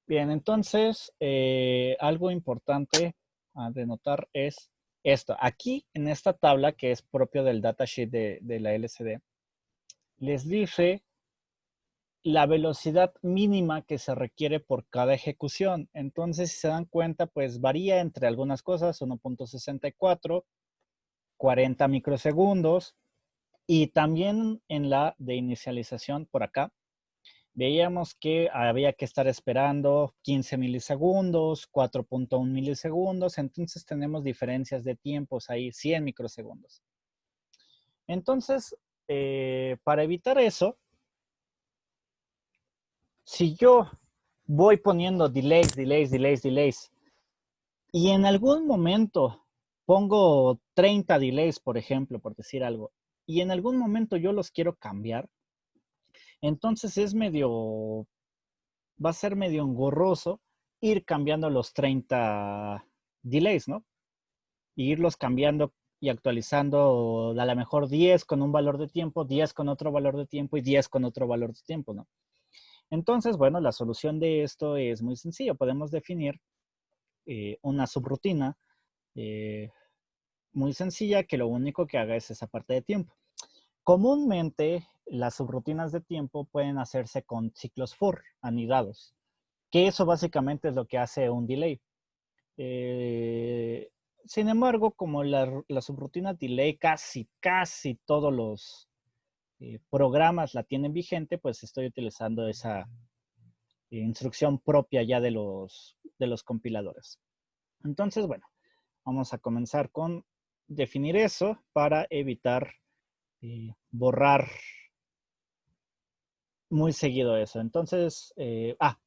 Bien, entonces, algo importante de notar es esto. Aquí, en esta tabla, que es propio del datasheet de la LCD, les dice la velocidad mínima que se requiere por cada ejecución. Entonces, si se dan cuenta, pues varía entre algunas cosas, 1.64, 40 microsegundos, y también en la de inicialización por acá, veíamos que había que estar esperando 15 milisegundos, 4.1 milisegundos, entonces tenemos diferencias de tiempos ahí, 100 microsegundos. Entonces, para evitar eso, si yo voy poniendo delays, y en algún momento pongo 30 delays, por ejemplo, por decir algo, y en algún momento yo los quiero cambiar, entonces va a ser medio engorroso ir cambiando los 30 delays, ¿no? Y irlos cambiando y actualizando a lo mejor 10 con un valor de tiempo, 10 con otro valor de tiempo y 10 con otro valor de tiempo, ¿no? Entonces, bueno, la solución de esto es muy sencilla. Podemos definir una subrutina eh, muy sencilla que lo único que haga es esa parte de tiempo. Comúnmente, las subrutinas de tiempo pueden hacerse con ciclos for anidados, que eso básicamente es lo que hace un delay. Eh, Sin embargo, como la subrutina delay casi todos los programas la tienen vigente, pues estoy utilizando esa instrucción propia ya de los compiladores. Entonces, bueno, vamos a comenzar con definir eso para evitar borrar muy seguido eso. Entonces,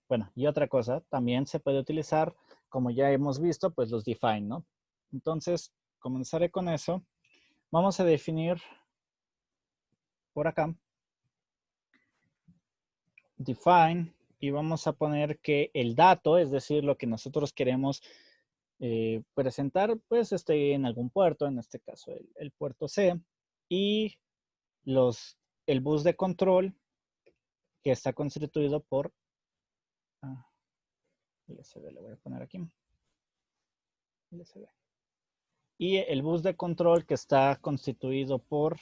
bueno, y otra cosa, también se puede utilizar, como ya hemos visto, pues los define, ¿no? Entonces, comenzaré con eso. Vamos a definir por acá, define, y vamos a poner que el dato, es decir, lo que nosotros queremos presentar, pues esté en algún puerto, en este caso el puerto C, y el bus de control que está constituido por LSD, le voy a poner aquí. LSD. Y el bus de control que está constituido por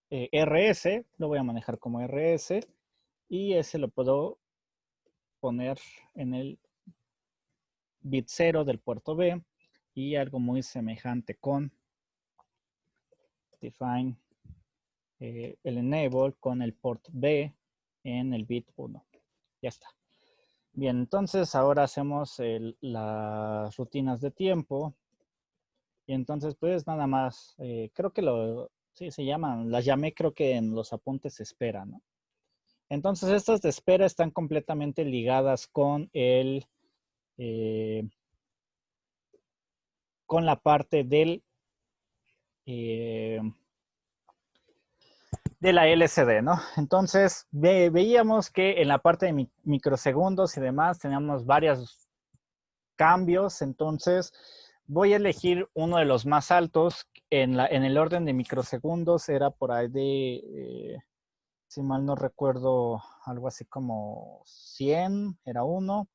RS, lo voy a manejar como RS, y ese lo puedo poner en el bit 0 del puerto B, y algo muy semejante con define el enable con el port B en el bit 1. Ya está. Bien, entonces ahora hacemos las rutinas de tiempo. Y entonces, pues nada más, creo que sí, se llaman, las llamé creo que en los apuntes espera, ¿no? Entonces, estas de espera están completamente ligadas con con la parte eh, de la LCD, ¿no? Entonces, veíamos que en la parte de microsegundos y demás teníamos varios cambios, entonces voy a elegir uno de los más altos. En el orden de microsegundos era por ahí si mal no recuerdo, algo así como 100, era uno.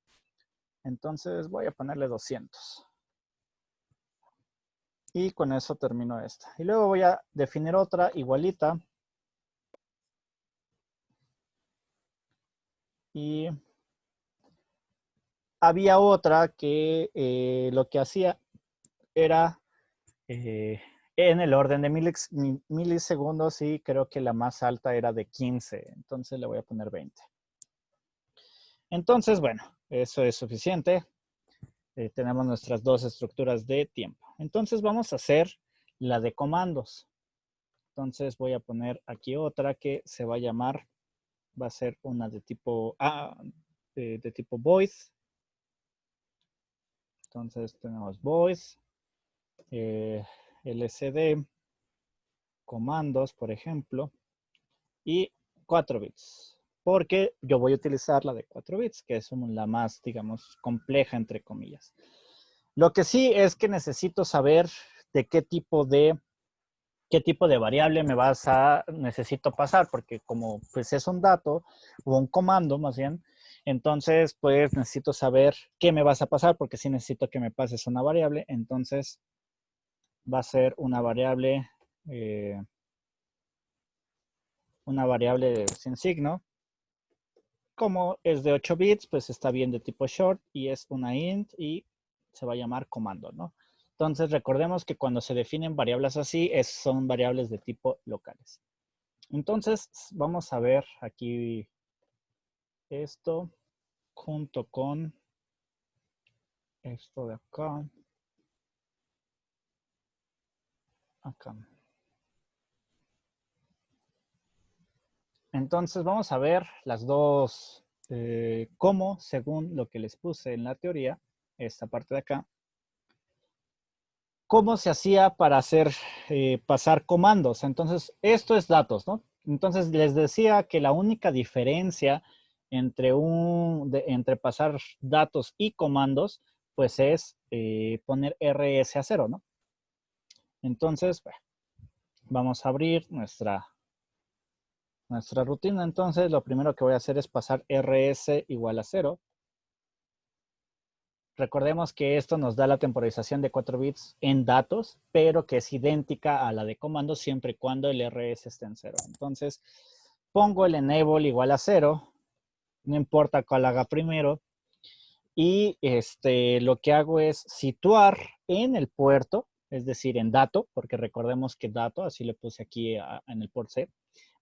Entonces voy a ponerle 200. Y con eso termino esta. Y luego voy a definir otra igualita. Y había otra que lo que hacía era en el orden de milisegundos, y creo que la más alta era de 15. Entonces le voy a poner 20. Entonces, bueno, eso es suficiente. Tenemos nuestras dos estructuras de tiempo. Entonces vamos a hacer la de comandos. Entonces voy a poner aquí otra que se va a llamar, va a ser una de tipo de tipo void. Entonces tenemos void, LCD, comandos, por ejemplo, y 4 bits. Porque yo voy a utilizar la de 4 bits, que es la más, digamos, compleja, entre comillas. Lo que sí es que necesito saber de qué tipo de variable necesito pasar, porque como pues es un dato o un comando más bien, Entonces, pues necesito saber qué me vas a pasar, porque sí necesito que me pases una variable. Entonces, va a ser una variable sin signo. Como es de 8 bits, pues está bien de tipo short y es una int y se va a llamar comando, ¿no? Entonces, recordemos que cuando se definen variables así, son variables de tipo locales. Entonces, vamos a ver aquí esto junto con esto de acá. Acá. Entonces, vamos a ver las dos, cómo, según lo que les puse en la teoría, esta parte de acá, cómo se hacía para hacer pasar comandos. Entonces, esto es datos, ¿no? Entonces, les decía que la única diferencia entre pasar datos y comandos, pues es poner RS a 0, ¿no? Entonces, bueno, vamos a abrir nuestra rutina. Entonces, lo primero que voy a hacer es pasar RS igual a 0. Recordemos que esto nos da la temporización de 4 bits en datos, pero que es idéntica a la de comandos siempre y cuando el RS esté en 0. Entonces, pongo el enable igual a 0, no importa cuál haga primero, y lo que hago es situar en el puerto, es decir, en dato, porque recordemos que dato, así le puse aquí en el port C,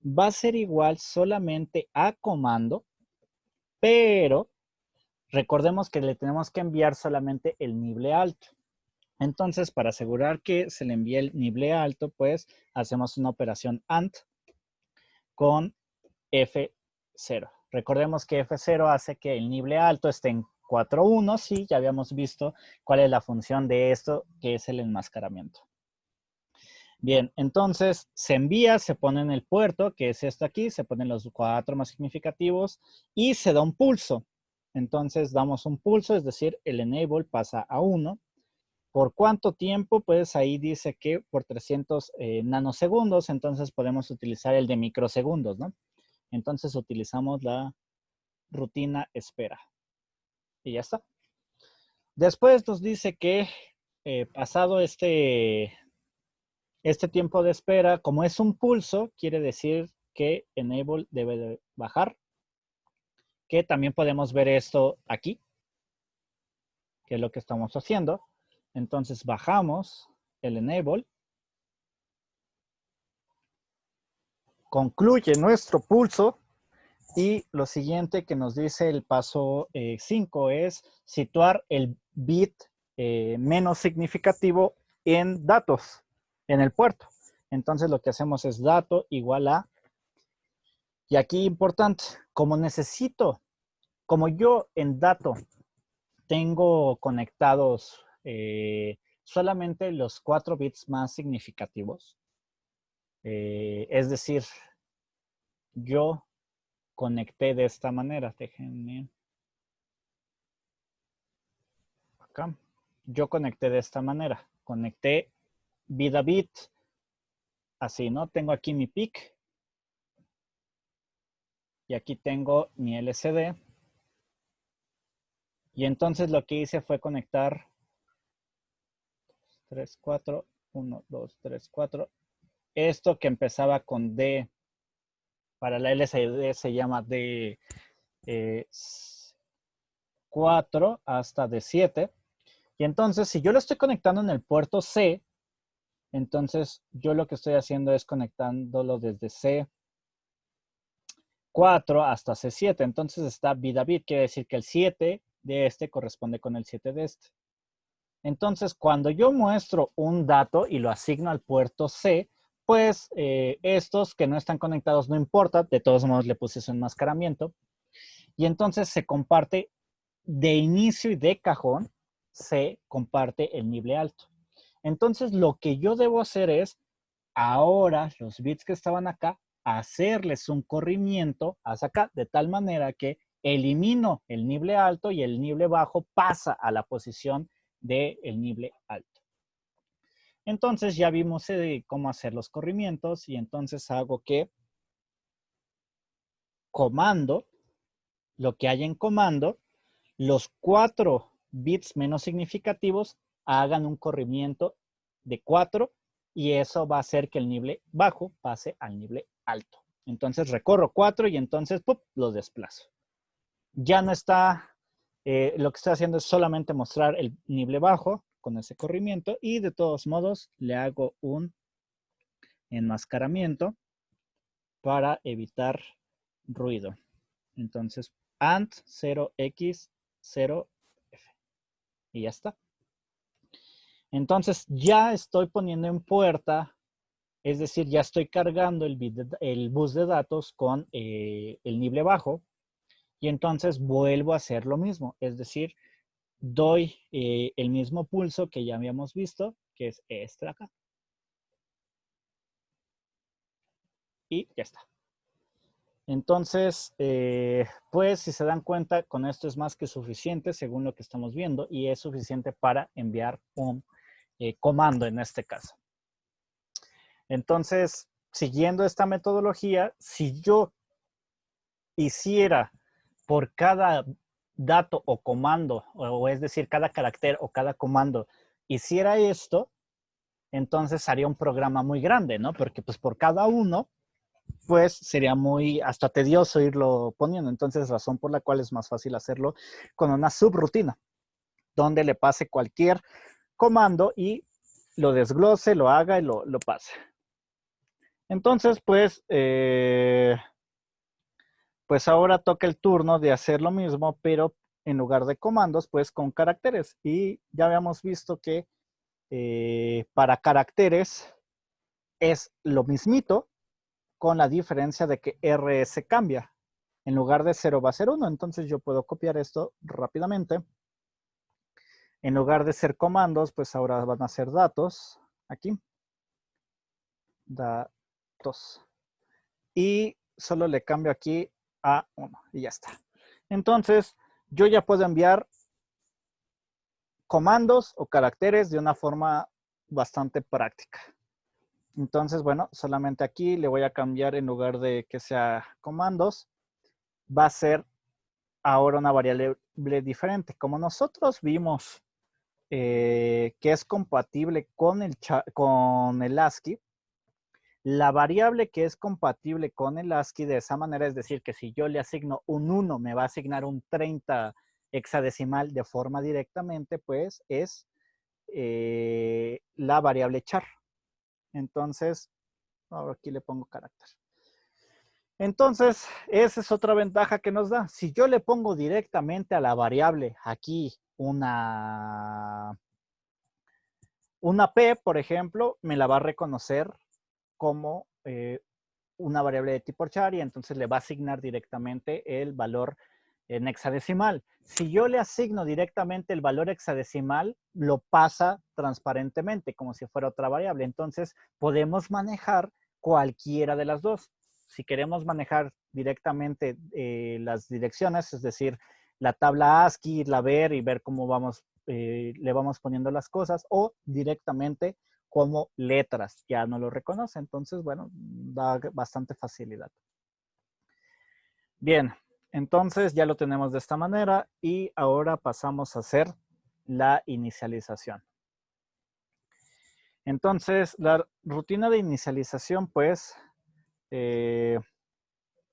va a ser igual solamente a comando, pero recordemos que le tenemos que enviar solamente el nible alto. Entonces, para asegurar que se le envíe el nible alto, pues hacemos una operación AND con F0. Recordemos que F0 hace que el nible alto esté en 4.1. Sí, ya habíamos visto cuál es la función de esto, que es el enmascaramiento. Bien, entonces se envía, se pone en el puerto, que es esto aquí, se ponen los 4 más significativos y se da un pulso. Entonces damos un pulso, es decir, el enable pasa a 1. ¿Por cuánto tiempo? Pues ahí dice que por 300 nanosegundos, entonces podemos utilizar el de microsegundos, ¿no? Entonces utilizamos la rutina espera. Y ya está. Después nos dice que pasado este tiempo de espera, como es un pulso, quiere decir que enable debe de bajar, que también podemos ver esto aquí, que es lo que estamos haciendo. Entonces bajamos el enable. Concluye nuestro pulso y lo siguiente que nos dice el paso 5 es situar el bit menos significativo en datos, en el puerto. Entonces lo que hacemos es dato igual a, y aquí importante, como yo en dato tengo conectados solamente los 4 bits más significativos, es decir, yo conecté de esta manera. Déjenme acá. Yo conecté de esta manera. Conecté bit a bit. Así, ¿no? Tengo aquí mi PIC. Y aquí tengo mi LCD. Y entonces lo que hice fue conectar 3, 4, 1, 2, 3, 4. Esto que empezaba con D, para la LCD se llama D4 hasta D7. Y entonces, si yo lo estoy conectando en el puerto C, entonces yo lo que estoy haciendo es conectándolo desde C4 hasta C7. Entonces está bit a bit, quiere decir que el 7 de este corresponde con el 7 de este. Entonces, cuando yo muestro un dato y lo asigno al puerto C, pues estos que no están conectados no importa, de todos modos le puse su enmascaramiento. Y entonces se comparte de inicio y de cajón, se comparte el nivel alto. Entonces, lo que yo debo hacer es, ahora los bits que estaban acá, hacerles un corrimiento hacia acá, de tal manera que elimino el nivel alto y el nivel bajo pasa a la posición del nivel alto. Entonces ya vimos cómo hacer los corrimientos y entonces hago que comando lo que hay en comando, los 4 bits menos significativos hagan un corrimiento de 4 y eso va a hacer que el nivel bajo pase al nivel alto. Entonces recorro 4 y entonces ¡pup!, lo desplazo. Ya no está, lo que estoy haciendo es solamente mostrar el nivel bajo con ese corrimiento y de todos modos le hago un enmascaramiento para evitar ruido. Entonces, AND 0x0f. Y ya está. Entonces, ya estoy poniendo en puerta, es decir, ya estoy cargando el bus de datos con el nivel bajo. Y entonces vuelvo a hacer lo mismo. Es decir, doy el mismo pulso que ya habíamos visto, que es este de acá. Y ya está. Entonces, pues si se dan cuenta, con esto es más que suficiente según lo que estamos viendo y es suficiente para enviar un comando en este caso. Entonces, siguiendo esta metodología, si yo hiciera por cada dato o comando, o es decir, cada carácter o cada comando, hiciera esto, entonces haría un programa muy grande, ¿no? Porque pues por cada uno, pues sería muy hasta tedioso irlo poniendo. Entonces, razón por la cual es más fácil hacerlo con una subrutina, donde le pase cualquier comando y lo desglose, lo haga y lo pase. Entonces, pues ahora toca el turno de hacer lo mismo, pero en lugar de comandos, pues con caracteres. Y ya habíamos visto que para caracteres es lo mismito, con la diferencia de que RS cambia. En lugar de 0 va a ser 1, entonces yo puedo copiar esto rápidamente. En lugar de ser comandos, pues ahora van a ser datos. Aquí. Datos. Y solo le cambio aquí a 1 y ya está. Entonces, yo ya puedo enviar comandos o caracteres de una forma bastante práctica. Entonces, bueno, solamente aquí le voy a cambiar en lugar de que sea comandos, va a ser ahora una variable diferente. Como nosotros vimos que es compatible con el ASCII, la variable que es compatible con el ASCII de esa manera, es decir, que si yo le asigno un 1, me va a asignar un 30 hexadecimal de forma directamente, pues es la variable char. Entonces, ahora aquí le pongo carácter. Entonces, esa es otra ventaja que nos da. Si yo le pongo directamente a la variable aquí una P, por ejemplo, me la va a reconocer como una variable de tipo char y entonces le va a asignar directamente el valor en hexadecimal. Si yo le asigno directamente el valor hexadecimal, lo pasa transparentemente, como si fuera otra variable. Entonces, podemos manejar cualquiera de las dos. Si queremos manejar directamente las direcciones, es decir, la tabla ASCII, irla a ver y ver cómo vamos, le vamos poniendo las cosas, o directamente como letras, ya no lo reconoce. Entonces, bueno, da bastante facilidad. Bien, entonces ya lo tenemos de esta manera y ahora pasamos a hacer la inicialización. Entonces, la rutina de inicialización, pues,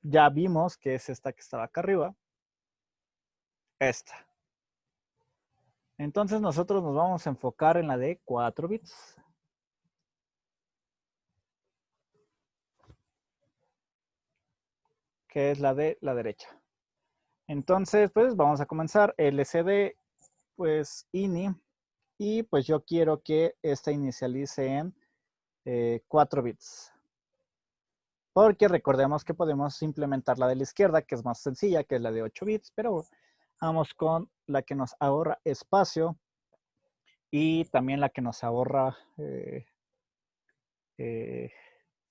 ya vimos que es esta que estaba acá arriba. Esta. Entonces, nosotros nos vamos a enfocar en la de 4 bits. Que es la de la derecha. Entonces, pues, vamos a comenzar. LCD, pues, ini. Y, pues, yo quiero que esta inicialice en 4 bits. Porque recordemos que podemos implementar la de la izquierda, que es más sencilla, que es la de 8 bits, pero vamos con la que nos ahorra espacio y también la que nos ahorra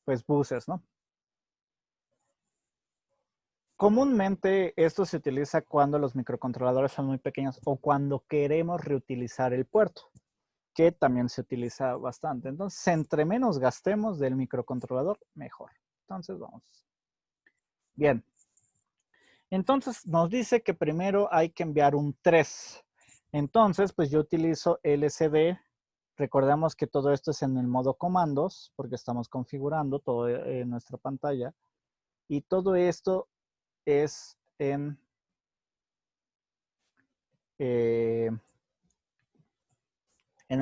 pues buses, ¿no? Comúnmente esto se utiliza cuando los microcontroladores son muy pequeños o cuando queremos reutilizar el puerto, que también se utiliza bastante. Entonces, entre menos gastemos del microcontrolador, mejor. Entonces, vamos. Bien. Entonces nos dice que primero hay que enviar un 3. Entonces, pues yo utilizo LCD. Recordemos que todo esto es en el modo comandos, porque estamos configurando todo en nuestra pantalla. Y todo esto es en el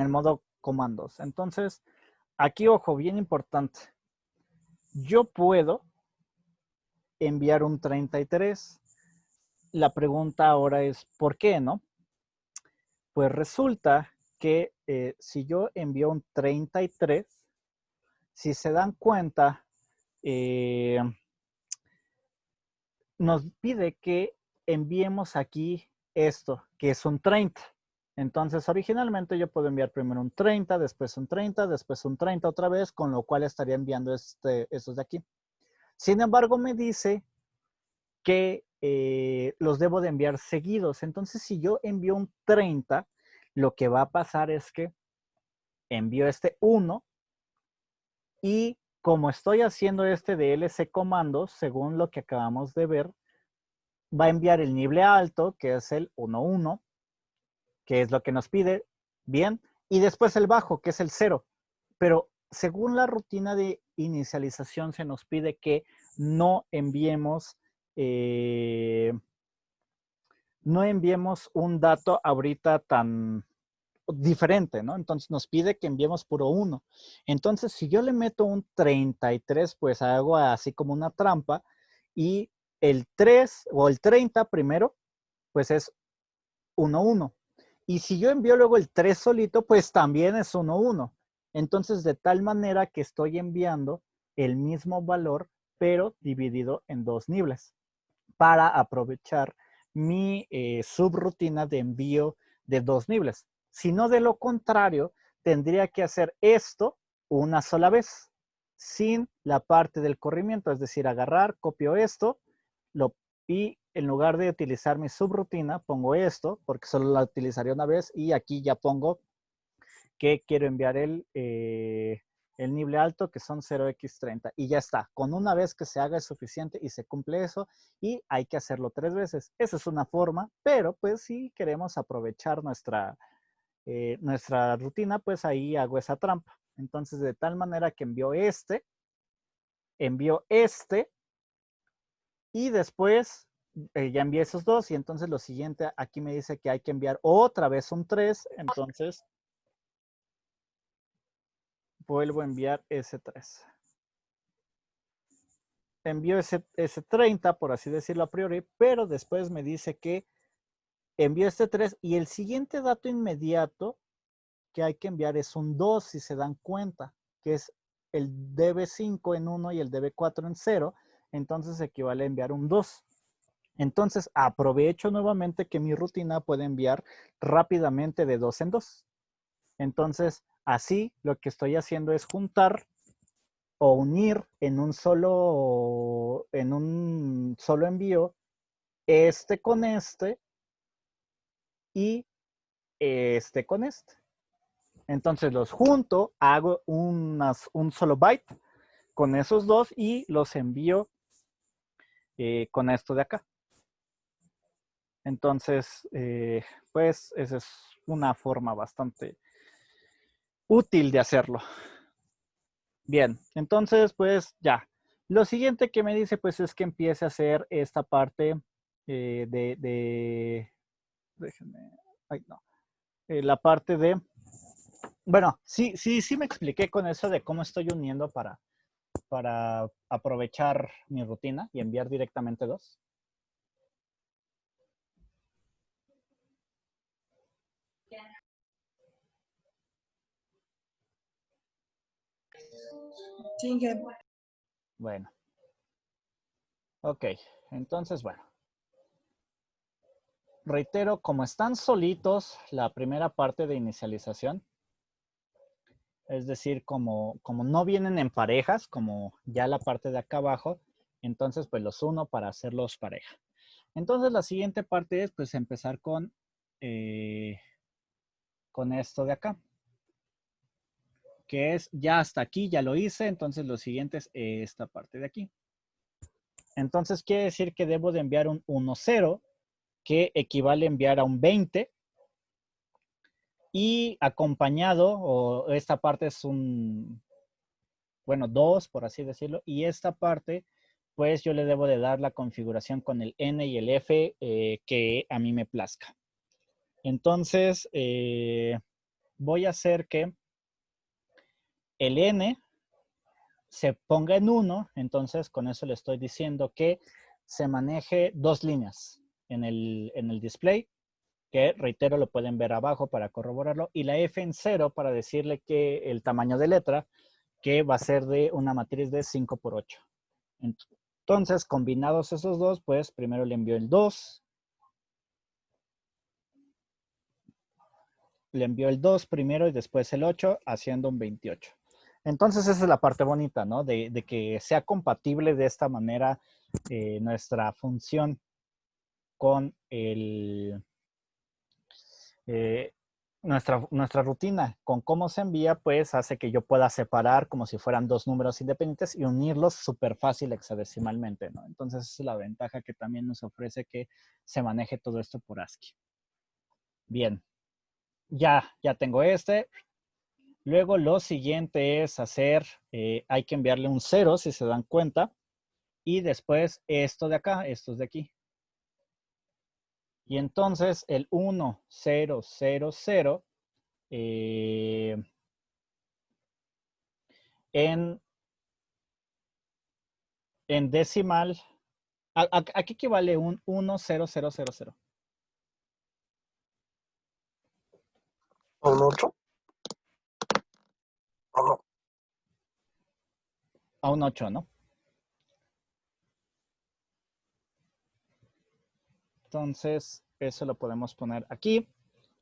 modo comandos. Entonces, aquí, ojo, bien importante. Yo puedo enviar un 33. La pregunta ahora es, ¿por qué, no? Pues resulta que si yo envío un 33, si se dan cuenta, nos pide que enviemos aquí esto, que es un 30. Entonces, originalmente yo puedo enviar primero un 30, después un 30, después un 30 otra vez, con lo cual estaría enviando estos de aquí. Sin embargo, me dice que los debo de enviar seguidos. Entonces, si yo envío un 30, lo que va a pasar es que envío este 1 y como estoy haciendo este de LC comandos, según lo que acabamos de ver, va a enviar el nivel alto, que es el 1,1, que es lo que nos pide, bien, y después el bajo, que es el 0. Pero según la rutina de inicialización, se nos pide que no enviemos un dato ahorita tan diferente, ¿no? Entonces nos pide que enviemos puro 1. Entonces, si yo le meto un 33, pues hago así como una trampa y el 3 o el 30 primero, pues es 1,1. Y si yo envío luego el 3 solito, pues también es 1,1. Entonces, de tal manera que estoy enviando el mismo valor, pero dividido en dos niveles, para aprovechar mi subrutina de envío de dos niveles. Si no, de lo contrario, tendría que hacer esto una sola vez, sin la parte del corrimiento, es decir, agarrar, copio esto, y en lugar de utilizar mi subrutina, pongo esto, porque solo la utilizaría una vez, y aquí ya pongo que quiero enviar el nivel alto, que son 0x30, y ya está. Con una vez que se haga es suficiente y se cumple eso, y hay que hacerlo 3 veces. Esa es una forma, pero pues si queremos aprovechar nuestra rutina, pues ahí hago esa trampa. Entonces, de tal manera que envío este, y después ya envié esos dos, y entonces lo siguiente, aquí me dice que hay que enviar otra vez un 3, entonces vuelvo a enviar ese 3. Envío ese 30, por así decirlo a priori, pero después me dice que envío este 3 y el siguiente dato inmediato que hay que enviar es un 2, si se dan cuenta, que es el DB5 en 1 y el DB4 en 0, entonces equivale a enviar un 2. Entonces aprovecho nuevamente que mi rutina puede enviar rápidamente de 2 en 2. Entonces así lo que estoy haciendo es juntar o unir en un solo envío este con este y este con este. Entonces los junto, hago un solo byte con esos dos y los envío con esto de acá. Entonces, pues esa es una forma bastante útil de hacerlo. Bien, entonces pues ya. Lo siguiente que me dice pues es que empiece a hacer esta parte déjenme, ay no, la parte de, bueno, sí me expliqué con eso de cómo estoy uniendo para aprovechar mi rutina y enviar directamente dos. Sí, que Bueno, ok, entonces bueno. Reitero, como están solitos la primera parte de inicialización, es decir, como no vienen en parejas, como ya la parte de acá abajo, entonces pues los uno para hacerlos pareja. Entonces la siguiente parte es pues empezar con esto de acá, que es ya hasta aquí, ya lo hice, entonces lo siguiente es esta parte de aquí. Entonces quiere decir que debo de enviar un 1,0, que equivale a enviar a un 20. Y acompañado, o esta parte es un, bueno, 2, por así decirlo. Y esta parte, pues yo le debo de dar la configuración con el N y el F que a mí me plazca. Entonces, voy a hacer que el N se ponga en 1. Entonces, con eso le estoy diciendo que se maneje 2 líneas en el display, que reitero, lo pueden ver abajo para corroborarlo, y la F en 0 para decirle que el tamaño de letra, que va a ser de una matriz de 5×8. Entonces, combinados esos dos, pues primero le envío el 2. Le envío el 2 primero y después el 8, haciendo un 28. Entonces, esa es la parte bonita, ¿no? De que sea compatible de esta manera nuestra función con nuestra rutina. Con cómo se envía, pues hace que yo pueda separar como si fueran 2 números independientes y unirlos súper fácil hexadecimalmente, ¿no? Entonces, esa es la ventaja que también nos ofrece que se maneje todo esto por ASCII. Bien, ya tengo este. Luego lo siguiente es hacer, hay que enviarle un 0 si se dan cuenta. Y después esto de acá, estos de aquí. Y entonces el 1, 0, 0, 0 en decimal, ¿a qué equivale un 1, 0, 0, 0, 0? ¿A un 8? ¿O no? A un 8, ¿no? Entonces, eso lo podemos poner aquí.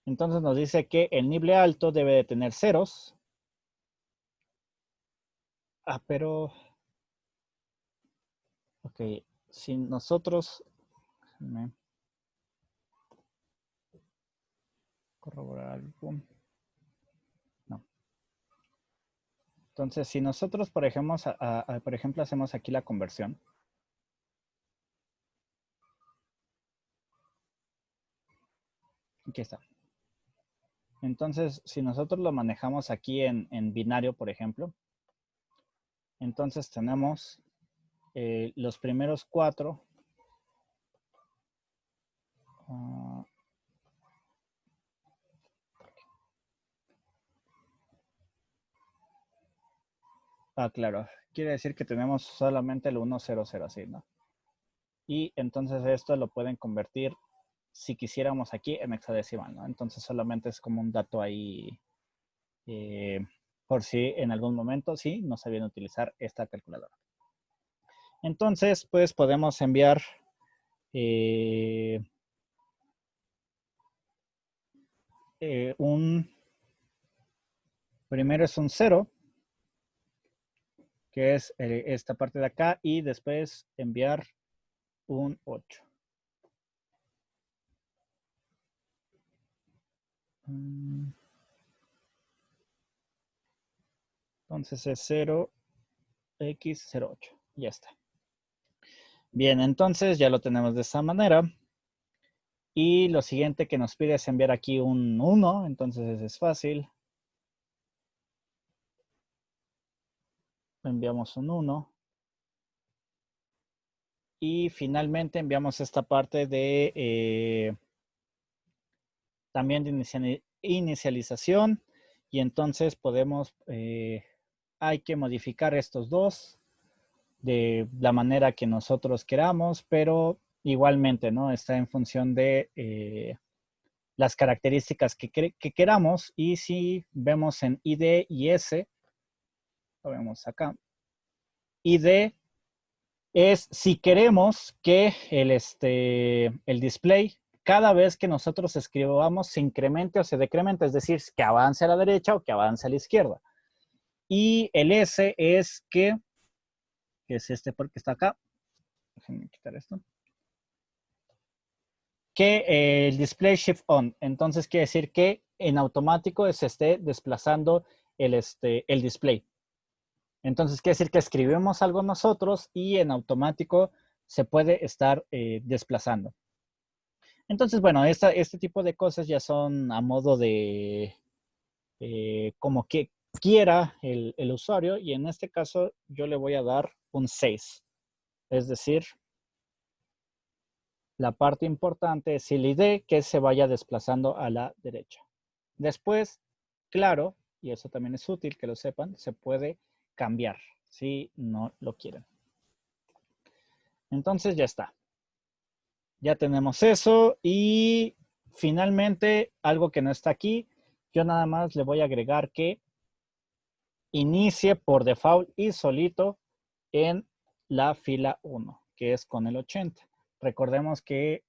Entonces nos dice que el nible alto debe de tener ceros. Pero... Ok, si nosotros... Déjenme corroborar algo. No. Entonces, si nosotros, por ejemplo, hacemos aquí la conversión. Aquí está. Entonces, si nosotros lo manejamos aquí en binario, por ejemplo, entonces tenemos los primeros 4. Claro. Quiere decir que tenemos solamente el 1, 0, 0, así, ¿no? Y entonces esto lo pueden convertir, si quisiéramos aquí, en hexadecimal, ¿no? Entonces solamente es como un dato ahí, por si en algún momento, sí, no sabían utilizar esta calculadora. Entonces, pues podemos enviar primero es un 0, que es esta parte de acá, y después enviar un 8. Entonces es 0x08. Ya está. Bien, entonces ya lo tenemos de esa manera. Y lo siguiente que nos pide es enviar aquí un 1. Entonces es fácil. Enviamos un 1. Y finalmente enviamos esta parte de también de inicialización. Y entonces podemos, hay que modificar estos dos de la manera que nosotros queramos, pero igualmente, ¿no? Está en función de las características que queramos. Y si vemos en ID y S, lo vemos acá, ID es si queremos que el display, cada vez que nosotros escribamos, se incremente o se decremente, es decir, que avance a la derecha o que avance a la izquierda. Y el S es que es este porque está acá. Déjenme quitar esto. Que el display shift on. Entonces quiere decir que en automático se esté desplazando el display. Entonces quiere decir que escribimos algo nosotros y en automático se puede estar desplazando. Entonces, bueno, este tipo de cosas ya son a modo de como que quiera el usuario, y en este caso yo le voy a dar un 6. Es decir, la parte importante es el ID que se vaya desplazando a la derecha. Después, claro, y eso también es útil que lo sepan, se puede cambiar si no lo quieren. Entonces ya está. Ya tenemos eso y finalmente algo que no está aquí, yo nada más le voy a agregar que inicie por default y solito en la fila 1, que es con el 80. Recordemos que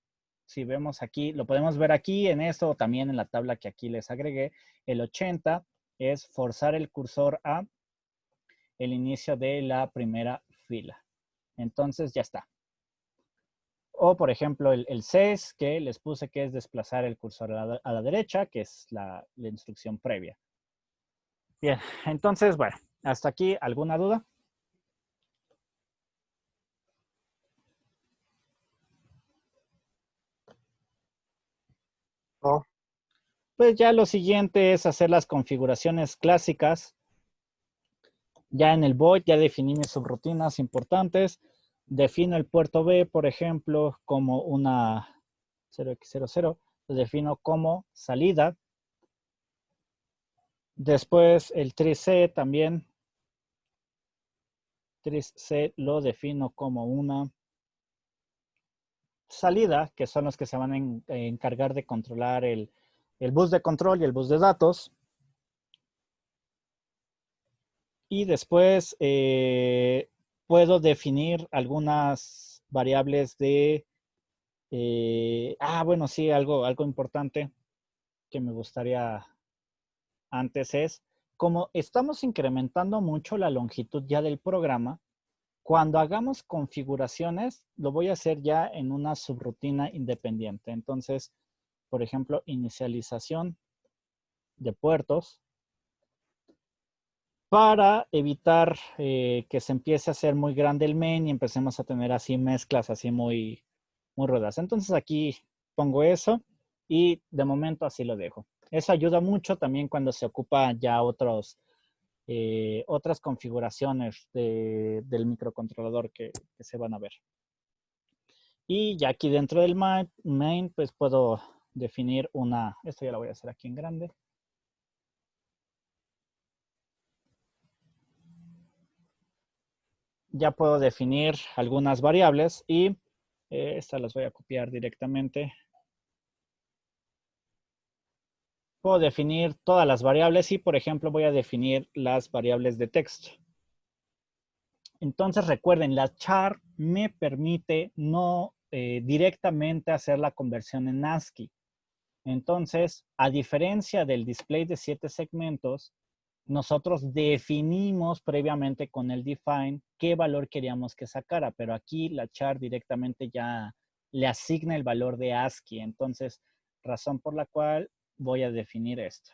si vemos aquí, lo podemos ver aquí en esto o también en la tabla que aquí les agregué, el 80 es forzar el cursor a el inicio de la primera fila. Entonces ya está. O por ejemplo el 6 que les puse que es desplazar el cursor a la derecha, que es la instrucción previa. Bien, entonces bueno, hasta aquí, ¿alguna duda? No. Pues ya lo siguiente es hacer las configuraciones clásicas. Ya en el void ya definí mis subrutinas importantes. Defino el puerto B, por ejemplo, como una 0x00. Lo defino como salida. Después el 3C también. 3C lo defino como una salida, que son los que se van a encargar de controlar el bus de control y el bus de datos. Y después puedo definir algunas variables de... bueno, sí, algo importante que me gustaría antes es, como estamos incrementando mucho la longitud ya del programa, cuando hagamos configuraciones, lo voy a hacer ya en una subrutina independiente. Entonces, por ejemplo, inicialización de puertos, para evitar que se empiece a hacer muy grande el main y empecemos a tener así mezclas así muy rudas. Entonces aquí pongo eso y de momento así lo dejo. Eso ayuda mucho también cuando se ocupa ya otras configuraciones del microcontrolador que se van a ver. Y ya aquí dentro del main, pues puedo definir esto ya lo voy a hacer aquí en grande. Ya puedo definir algunas variables y estas las voy a copiar directamente. Puedo definir todas las variables y, por ejemplo, voy a definir las variables de texto. Entonces, recuerden, la char me permite no directamente hacer la conversión en ASCII. Entonces, a diferencia del display de 7 segmentos, nosotros definimos previamente con el define qué valor queríamos que sacara, pero aquí la char directamente ya le asigna el valor de ASCII. Entonces, razón por la cual voy a definir esto.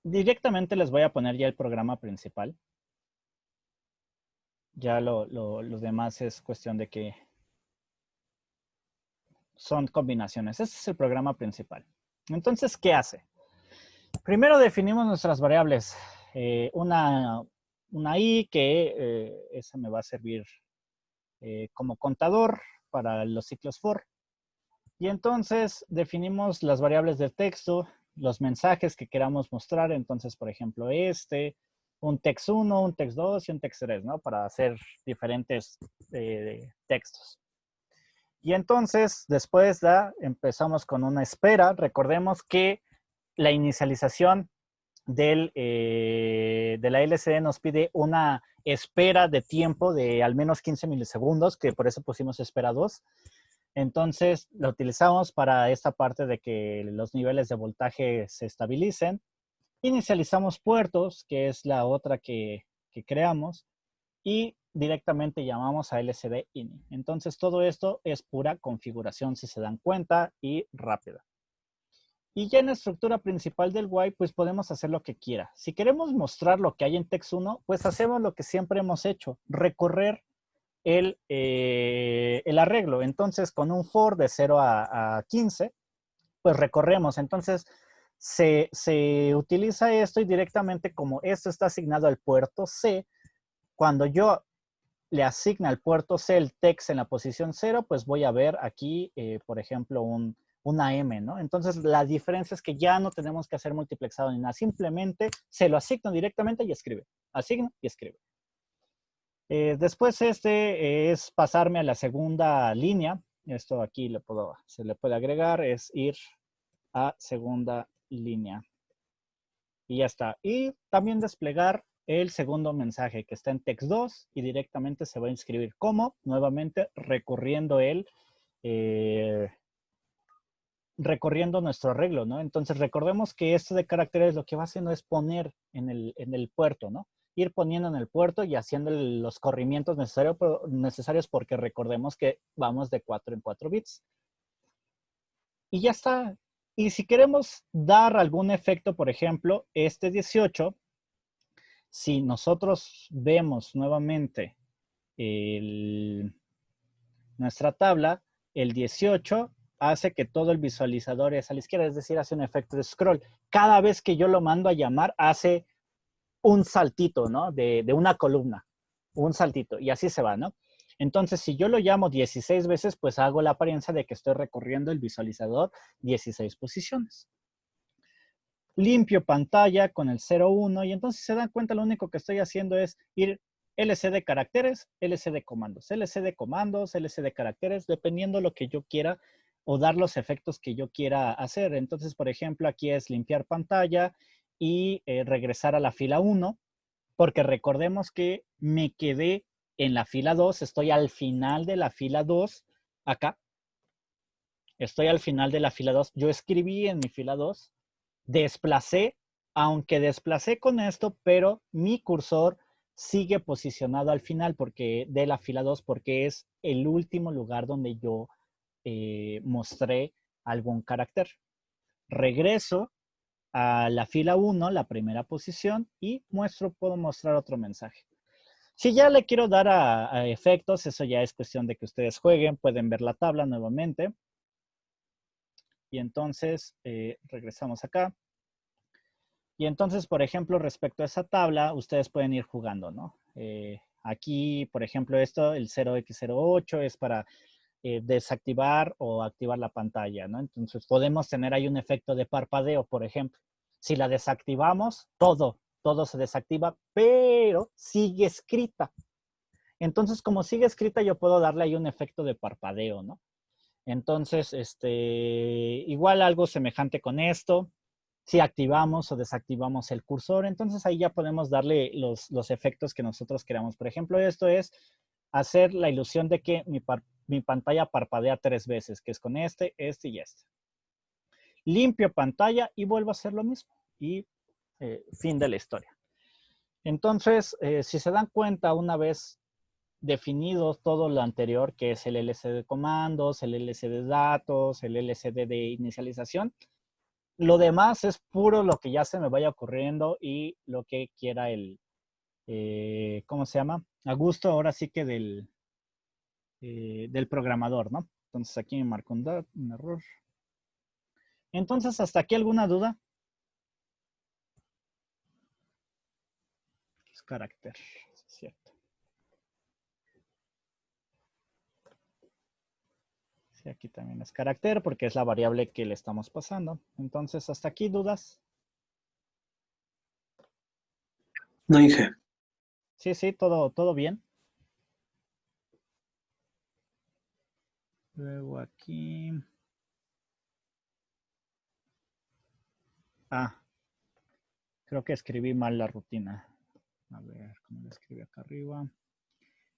Directamente les voy a poner ya el programa principal. Ya lo demás es cuestión de que son combinaciones. Este es el programa principal. Entonces, ¿qué hace? Primero definimos nuestras variables. Una i que esa me va a servir como contador para los ciclos for. Y entonces definimos las variables del texto, los mensajes que queramos mostrar. Entonces, por ejemplo, un text 1, un text 2 y un text 3, ¿no? Para hacer diferentes textos. Y entonces, después empezamos con una espera. Recordemos que la inicialización de la LCD nos pide una espera de tiempo de al menos 15 milisegundos, que por eso pusimos espera 2. Entonces, lo utilizamos para esta parte de que los niveles de voltaje se estabilicen. Inicializamos puertos, que es la otra que creamos, y directamente llamamos a LCD ini. Entonces, todo esto es pura configuración, si se dan cuenta, y rápida. Y ya en la estructura principal del while, pues podemos hacer lo que quiera. Si queremos mostrar lo que hay en text 1, pues hacemos lo que siempre hemos hecho, recorrer el arreglo. Entonces, con un for de 0 a 15, pues recorremos. Entonces, se utiliza esto y directamente como esto está asignado al puerto C, cuando yo le asigna al puerto C el text en la posición 0, pues voy a ver aquí, por ejemplo, una M, ¿no? Entonces, la diferencia es que ya no tenemos que hacer multiplexado ni nada. Simplemente se lo asigno directamente y escribe. Asigno y escribe. Después es pasarme a la segunda línea. Esto aquí se le puede agregar, es ir a segunda línea. Y ya está. Y también desplegar el segundo mensaje que está en text 2 y directamente se va a inscribir. ¿Cómo? Nuevamente recorriendo recorriendo nuestro arreglo, ¿no? Entonces recordemos que esto de caracteres lo que va haciendo es poner en el puerto, ¿no? Ir poniendo en el puerto y haciendo los corrimientos necesarios porque recordemos que vamos de 4 en 4 bits. Y ya está. Y si queremos dar algún efecto, por ejemplo, este 18, si nosotros vemos nuevamente nuestra tabla, el 18 hace que todo el visualizador es a la izquierda, es decir, hace un efecto de scroll. Cada vez que yo lo mando a llamar, hace un saltito, ¿no? De una columna, un saltito, y así se va, ¿no? Entonces, si yo lo llamo 16 veces, pues hago la apariencia de que estoy recorriendo el visualizador 16 posiciones. Limpio pantalla con el 01 y entonces se dan cuenta lo único que estoy haciendo es ir LCD caracteres, LCD comandos, LCD comandos, LCD caracteres, dependiendo lo que yo quiera o dar los efectos que yo quiera hacer. Entonces, por ejemplo, aquí es limpiar pantalla y regresar a la fila 1, porque recordemos que me quedé en la fila 2, estoy al final de la fila 2, acá. Estoy al final de la fila 2. Yo escribí en mi fila 2, desplacé, aunque desplacé con esto, pero mi cursor sigue posicionado al final de la fila 2 porque es el último lugar donde yo mostré algún carácter. Regreso a la fila 1, la primera posición, y puedo mostrar otro mensaje. Si ya le quiero dar a efectos, eso ya es cuestión de que ustedes jueguen, pueden ver la tabla nuevamente. Y entonces regresamos acá. Y entonces, por ejemplo, respecto a esa tabla, ustedes pueden ir jugando, ¿no? Aquí, por ejemplo, esto, el 0x08 es para desactivar o activar la pantalla, ¿no? Entonces, podemos tener ahí un efecto de parpadeo, por ejemplo. Si la desactivamos, todo se desactiva, pero sigue escrita. Entonces, como sigue escrita, yo puedo darle ahí un efecto de parpadeo, ¿no? Entonces, igual algo semejante con esto. Si activamos o desactivamos el cursor, entonces ahí ya podemos darle los efectos que nosotros queramos. Por ejemplo, esto es hacer la ilusión de que mi pantalla parpadea 3 veces, que es con este y este. Limpio pantalla y vuelvo a hacer lo mismo. Y fin de la historia. Entonces, si se dan cuenta, una vez definido todo lo anterior, que es el LCD de comandos, el LCD de datos, el LCD de inicialización, lo demás es puro lo que ya se me vaya ocurriendo y lo que quiera ¿cómo se llama? A gusto ahora sí que del programador, ¿no? Entonces aquí me marco un error. Entonces, ¿hasta aquí alguna duda? Es carácter, es cierto. Sí, aquí también es carácter porque es la variable que le estamos pasando. Entonces, ¿hasta aquí dudas? No dije. Sí, todo bien. Luego aquí. Creo que escribí mal la rutina. A ver, ¿cómo lo escribí acá arriba?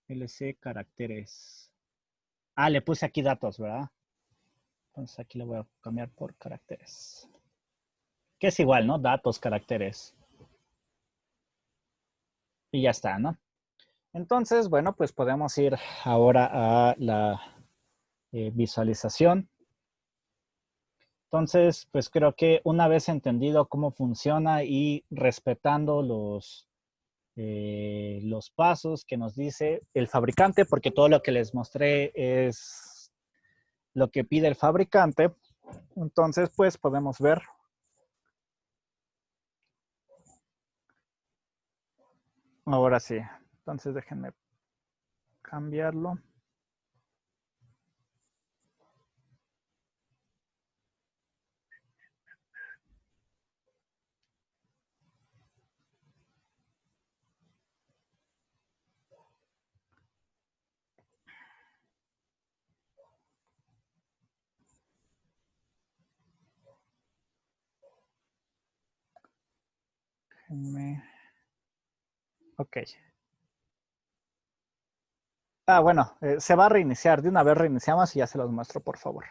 LC caracteres. Le puse aquí datos, ¿verdad? Entonces aquí lo voy a cambiar por caracteres. Que es igual, ¿no? Datos, caracteres. Y ya está, ¿no? Entonces, bueno, pues podemos ir ahora a la visualización. Entonces, pues creo que una vez entendido cómo funciona y respetando los pasos que nos dice el fabricante, porque todo lo que les mostré es lo que pide el fabricante. Entonces, pues podemos ver. Ahora sí. Entonces, déjenme cambiarlo. Ok. Ah, bueno, se va a reiniciar. De una vez reiniciamos y ya se los muestro, por favor.